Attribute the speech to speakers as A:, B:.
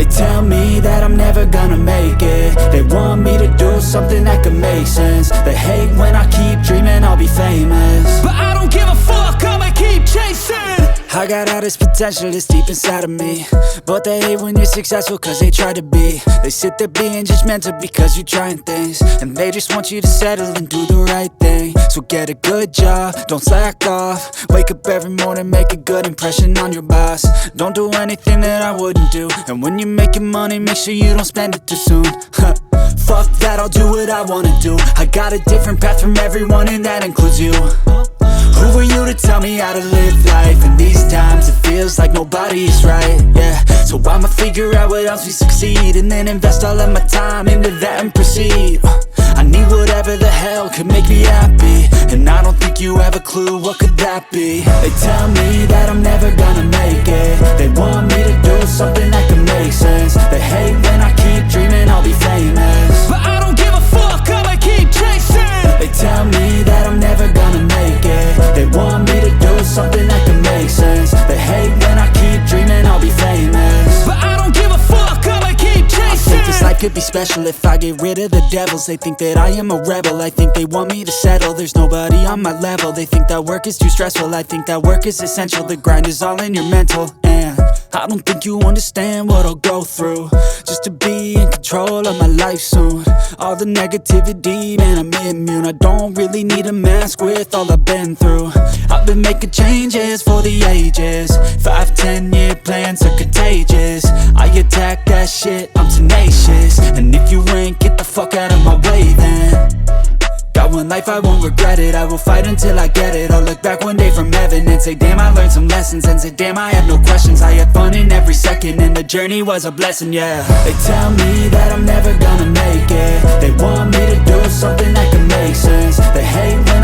A: They tell me that I'm never gonna make it. They want me to do something that could make sense. They hate when I keep dreaming I'll be famous,
B: but I don't give a fuck, I'ma keep chasing.
A: I got all this potential that's deep inside of me, but they hate when you're successful cause they try to be. They sit there being judgmental because you're trying things, and they just want you to settle and do the right thing. So get a good job, don't slack off. Wake up every morning, make a good impression on your boss. Don't do anything that I wouldn't do, and when you're making money, make sure you don't spend it too soon. Fuck that, I'll do what I wanna do. I got a different path from everyone, and that includes you. Who are you to tell me how to live life? In these times it feels like nobody is right, yeah. So I'ma figure out what else we succeed, and then invest all of my time into that and proceed. I need whatever the hell could make me happy, and I don't think you have a clue what could that be. They tell me that I'm never gonna make it. They want me to do something that could make sense. They hate when I keep dreaming I'll be famous,
B: but I don't give a fuck, I'ma keep chasing.
A: They tell me that I'm never gonna make it. They want me to do something that can make sense. They hate when I keep dreaming I'll be famous,
B: but I don't give a fuck, I'ma keep chasing.
A: I think this life could be special if I get rid of the devils. They think that I am a rebel, I think they want me to settle. There's nobody on my level. They think that work is too stressful, I think that work is essential. The grind is all in your mental, and I don't think you understand what I'll go through just to be in control of my life soon. All the negativity, man, I'm immune. I don't really need a mask with all I've been through. I've been making changes for the ages. 5-10 year plans are contagious. I attack that shit, I'm tenacious. And if you ain't, get the fuck out of my way then. Got one life, I won't regret it. I will fight until I get it. I'll look back one day from heaven and say, damn, I learned some lessons. And say, damn, I had no questions. I had fun in every second, and the journey was a blessing, yeah. They tell me that I'm never gonna make it. They want me to do something that can make sense. They hate when